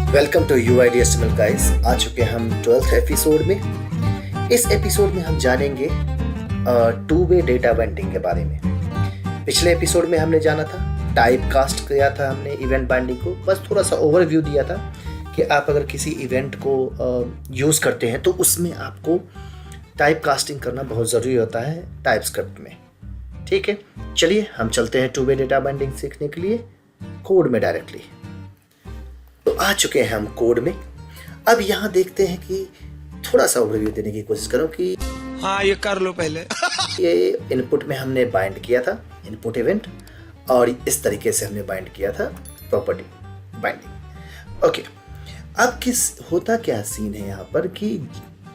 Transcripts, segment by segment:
Welcome to UID HTML guys. आ चुके हम 12th एपिसोड में। इस एपिसोड में हम जानेंगे टू वे डेटा बाइंडिंग के बारे में। पिछले एपिसोड में हमने जाना था, टाइप कास्ट किया था हमने इवेंट बाइंडिंग को, बस थोड़ा सा ओवरव्यू दिया था कि आप अगर किसी इवेंट को यूज़ करते हैं तो उसमें आपको टाइप कास्टिंग करना बहुत ज़रूरी होता है टाइपस्क्रिप्ट में। ठीक है, चलिए हम चलते हैं टू वे डेटा बाइंडिंग सीखने के लिए कोड में डायरेक्टली। तो आ चुके हैं हम कोड में। अब यहाँ देखते हैं कि थोड़ा सा ओवरव्यू देने की कोशिश करो कि हाँ ये कर लो पहले। ये इनपुट में हमने बाइंड किया था इनपुट इवेंट, और इस तरीके से हमने बाइंड किया था प्रॉपर्टी बाइंडिंग। ओके, अब किस होता क्या सीन है यहाँ पर कि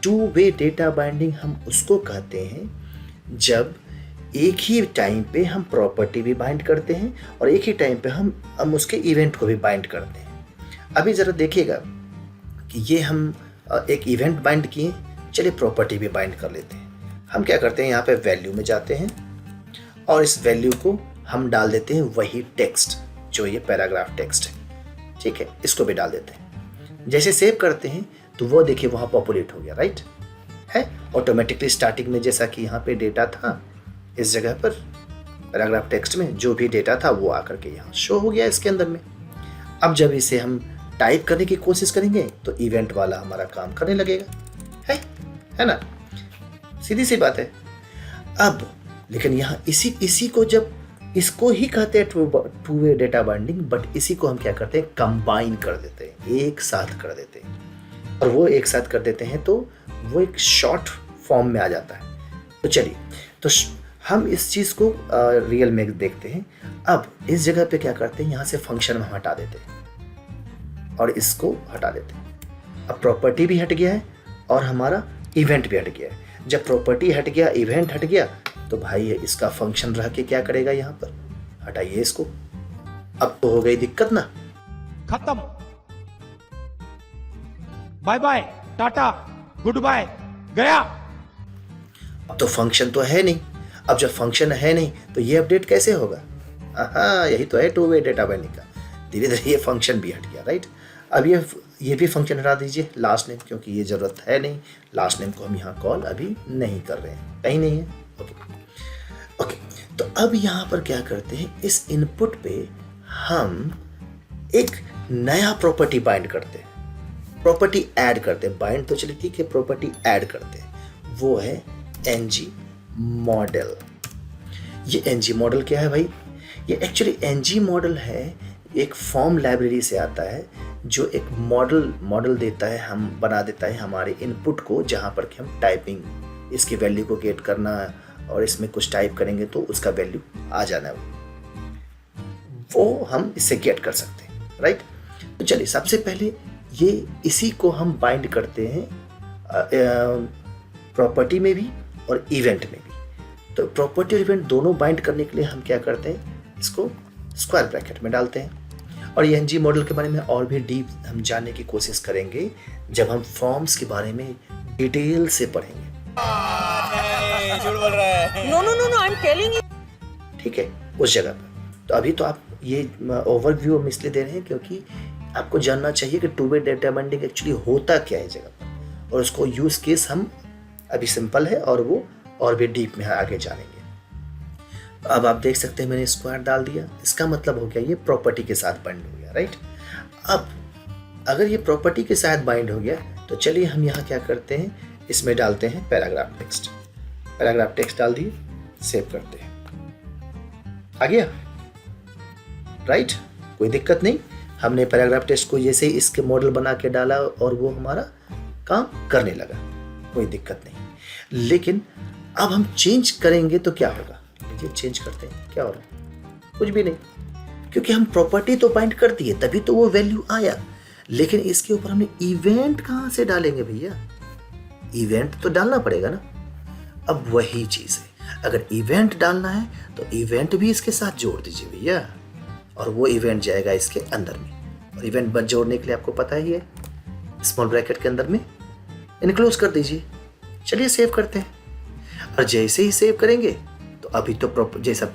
टू वे डेटा बाइंडिंग हम उसको कहते हैं जब एक ही टाइम पे हम प्रॉपर्टी भी बाइंड करते हैं और एक ही टाइम पे हम उसके इवेंट को भी बाइंड करते हैं। अभी ज़रा देखिएगा कि ये हम एक इवेंट बाइंड किए, चलिए प्रॉपर्टी भी बाइंड कर लेते हैं। हम क्या करते हैं, यहाँ पे वैल्यू में जाते हैं और इस वैल्यू को हम डाल देते हैं वही टेक्स्ट जो ये पैराग्राफ टेक्स्ट है। ठीक है, इसको भी डाल देते हैं। जैसे सेव करते हैं तो वो देखिए वहाँ पॉपुलेट हो गया, राइट है ऑटोमेटिकली। स्टार्टिंग में जैसा कि यहाँ पे डेटा था, इस जगह पर पैराग्राफ टेक्स्ट में जो भी डेटा था वो आकर के यहाँ शो हो गया इसके अंदर में। अब जब इसे हम टाइप करने की कोशिश करेंगे तो इवेंट वाला हमारा काम करने लगेगा, है ना, सीधी सी बात है। अब लेकिन यहाँ इसी को जब इसको ही कहते हैं two way data binding, but इसी को हम क्या करते हैं, कंबाइन कर देते हैं, एक साथ कर देते हैं। और वो एक साथ कर देते हैं तो वो एक शॉर्ट फॉर्म में आ जाता है। तो चलिए, तो हम इस चीज़ को रियल में देखते हैं। अब इस जगह पे क्या करते हैं, यहाँ से फंक्शन हम हटा देते हैं और इसको हटा देते हैं। अब प्रॉपर्टी भी हट गया है और हमारा इवेंट भी हट गया है। जब प्रॉपर्टी हट गया, इवेंट हट गया, तो भाई इसका फंक्शन रह के क्या करेगा, यहाँ पर हटाइए इसको। अब तो हो गई दिक्कत ना, खत्म, bye bye tata good bye, गया। अब तो फंक्शन तो है नहीं। अब जब फंक्शन है नहीं तो ये अपडेट कैसे होगा। हाँ, यही तो है टू वे डेटा बाइंडिंग का। धीरे धीरे ये फंक्शन भी हट गया, राइट। अब ये भी फंक्शन हटा दीजिए लास्ट नेम, क्योंकि ये ज़रूरत है नहीं। लास्ट नेम को हम यहाँ कॉल अभी नहीं कर रहे हैं, कहीं नहीं है। ओके, तो अब यहाँ पर क्या करते हैं, इस इनपुट पे हम एक नया प्रॉपर्टी बाइंड करते हैं, प्रॉपर्टी ऐड करते हैं। बाइंड तो चलिए ठीक है, प्रॉपर्टी ऐड करते हैं, वो है ng मॉडल। ये ng मॉडल क्या है भाई, ये एक्चुअली ng मॉडल है, एक फॉर्म लाइब्रेरी से आता है जो एक मॉडल देता है, हम बना देता है हमारे इनपुट को, जहाँ पर कि हम टाइपिंग इसकी वैल्यू को गेट करना और इसमें कुछ टाइप करेंगे तो उसका वैल्यू आ जाना है, वो हम इससे गेट कर सकते हैं, राइट। तो चलिए सबसे पहले ये इसी को हम बाइंड करते हैं प्रॉपर्टी में भी और इवेंट में भी। तो प्रॉपर्टी और इवेंट दोनों बाइंड करने के लिए हम क्या करते हैं, इसको स्क्वायर ब्रैकेट में डालते हैं। और ये ng मॉडल के बारे में और भी डीप हम जानने की कोशिश करेंगे जब हम फॉर्म्स के बारे में डिटेल से पढ़ेंगे। झूठ बोल रहा है। No I am telling you. ठीक है, उस जगह पर। तो अभी तो आप ये ओवरव्यू हम इसलिए दे रहे हैं क्योंकि आपको जानना चाहिए कि two way data binding actually होता क्या है जगह पर, और उसको यूज केस हम अभी सिंपल है और वो और भी डीप में आगे जानेंगे। अब आप देख सकते हैं मैंने स्क्वायर डाल दिया, इसका मतलब हो गया ये प्रॉपर्टी के साथ बाइंड हो गया, राइट। अब अगर ये प्रॉपर्टी के साथ बाइंड हो गया तो चलिए हम यहाँ क्या करते हैं, इसमें डालते हैं पैराग्राफ टेक्स्ट। पैराग्राफ टेक्स्ट डाल दिए, सेव करते हैं, आ गया, राइट, कोई दिक्कत नहीं। हमने पैराग्राफ टेक्स्ट को जैसे इसके मॉडल बना के डाला और वो हमारा काम करने लगा, कोई दिक्कत नहीं। लेकिन अब हम चेंज करेंगे तो क्या होगा, चेंज करते हैं, क्या हो रहा है, कुछ भी नहीं, क्योंकि हम प्रॉपर्टी तो बाइंड कर दिए तभी तो वो वैल्यू आया। लेकिन इसके ऊपर हमने इवेंट कहाँ से डालेंगे भैया, इवेंट तो डालना पड़ेगा ना। अब वही चीज है, अगर इवेंट डालना है तो इवेंट भी इसके साथ जोड़ दीजिए भैया, और वो इवेंट जाएगा इसके अंदर में। और इवेंट बस जोड़ने के लिए आपको पता ही है, स्मॉल ब्रैकेट के अंदर में इनक्लोज कर दीजिए। चलिए सेव करते हैं, और जैसे ही सेव करेंगे तो अभी तो जैसा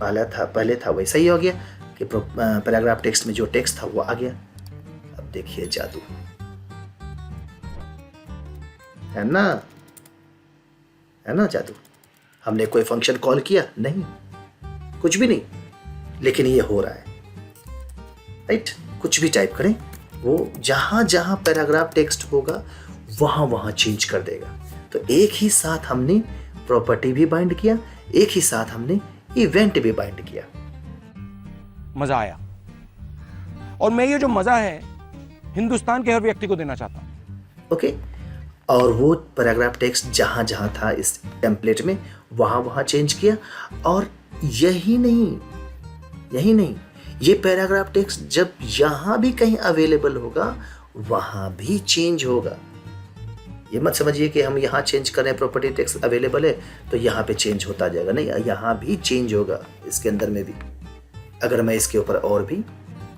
पहले था वैसा ही हो गया कि पैराग्राफ टेक्स्ट में जो टेक्स्ट था वो आ गया। अब देखिए जादू, है ना, है ना जादू। हमने कोई फंक्शन कॉल किया नहीं, कुछ भी नहीं, लेकिन ये हो रहा है, राइट। कुछ भी टाइप करें, वो जहां जहां पैराग्राफ टेक्स्ट होगा वहां वहां चेंज कर देगा। तो एक ही साथ हमने प्रॉपर्टी भी बाइंड किया, एक ही साथ हमने इवेंट भी बाइंड किया। मजा आया, और मैं ये जो मजा है हिंदुस्तान के हर व्यक्ति को देना चाहता हूं। ओके, और वो पैराग्राफ टेक्स्ट जहां जहां था इस टेम्पलेट में वहां वहां चेंज किया। और यही नहीं, ये पैराग्राफ टेक्स्ट जब यहां भी कहीं अवेलेबल होगा वहां भी चेंज होगा। ये मत समझिए कि हम यहाँ चेंज कर रहे हैं, प्रॉपर्टी टेक्स्ट अवेलेबल है तो यहाँ पे चेंज होता जाएगा, नहीं, यहाँ भी चेंज होगा, इसके अंदर में भी। अगर मैं इसके ऊपर और भी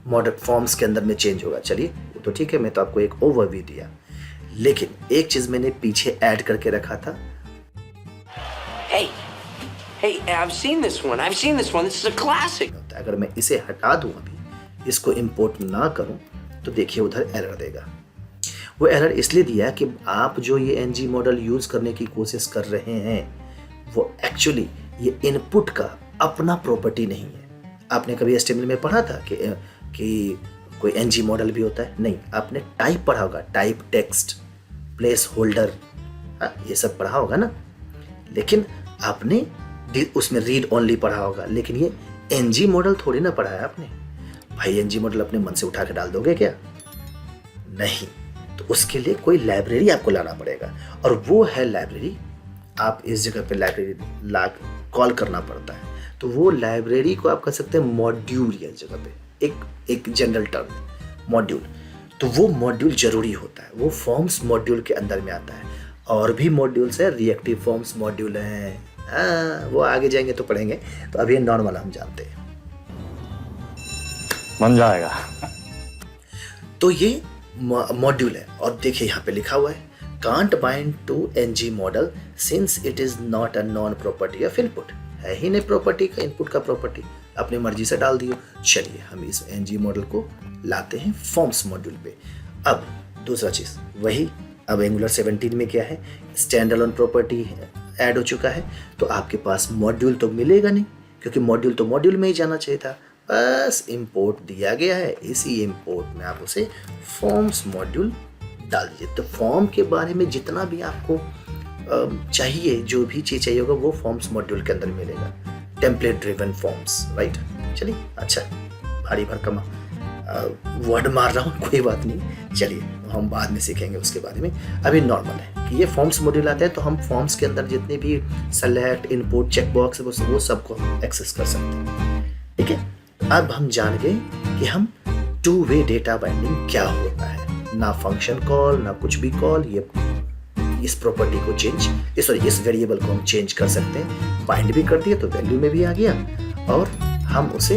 मॉडल फॉर्म्स के अंदर में चेंज होगा, चलिए वो तो ठीक है, मैं तो आपको एक ओवरव्यू दिया, लेकिन एक चीज मैंने पीछे ऐड करके रखा था। Hey, I've seen this one. This is a classic. अगर मैं इसे हटा दूं, अभी इसको इंपोर्ट ना करूं, तो देखिए उधर एरर देगा। वो एरर इसलिए दिया कि आप जो ये एनजी मॉडल यूज करने की कोशिश कर रहे हैं वो एक्चुअली ये इनपुट का अपना प्रॉपर्टी नहीं है। आपने कभी एचटीएमएल में पढ़ा था कि कोई एनजी मॉडल भी होता है? नहीं, आपने टाइप पढ़ा होगा, टाइप टेक्स्ट, प्लेस होल्डर, ये सब पढ़ा होगा ना। लेकिन आपने उसमें रीड ओनली पढ़ा होगा, लेकिन ये एनजी मॉडल थोड़ी ना पढ़ा है आपने। भाई एनजी मॉडल अपने मन से उठा के डाल दोगे क्या? नहीं, तो उसके लिए कोई लाइब्रेरी आपको लाना पड़ेगा, और वो है लाइब्रेरी। आप इस जगह पे लाइब्रेरी ला कॉल करना पड़ता है, तो वो लाइब्रेरी को आप कह सकते हैं मॉड्यूल। या जगह पे एक जनरल टर्म मॉड्यूल, तो वो मॉड्यूल जरूरी होता है, वो फॉर्म्स मॉड्यूल के अंदर में आता है। और भी मॉड्यूल्स है, रिएक्टिव फॉर्म्स मॉड्यूल हैं, वो आगे जाएंगे तो पढ़ेंगे, तो अभी नॉर्मल हम जानते हैं, बन जाएगा। तो ये मॉड्यूल है। और देखिए यहाँ पे लिखा हुआ है, can't bind to NG model since it is not a non property of input. है ही नहीं प्रॉपर्टी का, इनपुट का प्रॉपर्टी अपनी मर्जी से डाल दियो। चलिए हम इस एनजी मॉडल को लाते हैं फॉर्म्स मॉड्यूल पे। अब दूसरा चीज वही, अब एंगुलर 17 में क्या है, स्टैंड अलोन प्रॉपर्टी ऐड हो चुका है, तो आपके पास मॉड्यूल तो मिलेगा नहीं, क्योंकि मॉड्यूल तो मॉड्यूल में ही जाना चाहिए था। बस इंपोर्ट दिया गया है, इसी इंपोर्ट में आप उसे फॉर्म्स मॉड्यूल डाल दीजिए। तो फॉर्म के बारे में जितना भी आपको चाहिए, जो भी चीज़ चाहिए होगा, वो फॉर्म्स मॉड्यूल के अंदर मिलेगा। Template driven forms, right. चलिए, अच्छा भारी भरकम वर्ड मार रहा हूँ, कोई बात नहीं, चलिए हम बाद में सीखेंगे उसके बारे में। अभी नॉर्मल है कि ये फॉर्म्स मॉड्यूल आता है, तो हम फॉर्म्स के अंदर जितने भी सेलेक्ट, इनपुट, चेकबॉक्स वो सबको एक्सेस कर सकते हैं। ठीक है, अब हम जान गए कि हम टू वे डेटा बाइंडिंग क्या होता है। ना फंक्शन कॉल, ना कुछ भी कॉल, ये इस प्रॉपर्टी को इस वेरिएबल को हम चेंज कर सकते हैं। बाइंड भी कर दिया तो वैल्यू में भी आ गया, और हम उसे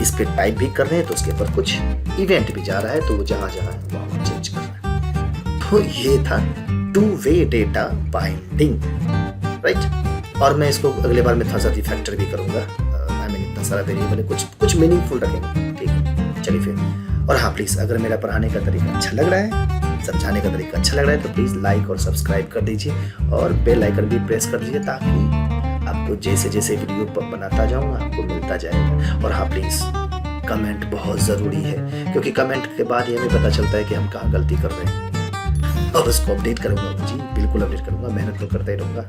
इस पे टाइप भी कर रहे हैं तो उसके ऊपर कुछ इवेंट भी जा रहा है, तो वो जहां जहां है वहां चेंज कर रहा है। तो ये था two way data binding, right. और मैं इसको अगले बार में थोड़ा फैक्टर भी करूंगा। इतना सारा वेरिएबल है, कुछ मीनिंगफुल रखेंगे, ठीक है। चलिए फिर, और हाँ प्लीज़, अगर मेरा पढ़ाने का तरीका अच्छा लग रहा है, समझाने का तरीका अच्छा लग रहा है, तो प्लीज़ लाइक और सब्सक्राइब कर दीजिए, और बेल आइकन भी प्रेस कर दीजिए, ताकि आपको जैसे जैसे वीडियो बनाता जाऊँगा आपको मिलता जाएगा। और हाँ प्लीज़, कमेंट बहुत ज़रूरी है, क्योंकि कमेंट के बाद ये हमें पता चलता है कि हम कहाँ गलती कर रहे हैं, और उसको अपडेट करूँगा। जी बिल्कुल अपडेट करूँगा, मेहनत तो करता ही रहूँगा,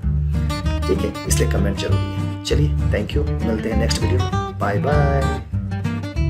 ठीक है, इसलिए कमेंट जरूरी है। चलिए, थैंक यू, मिलते हैं नेक्स्ट वीडियो, बाय बाय।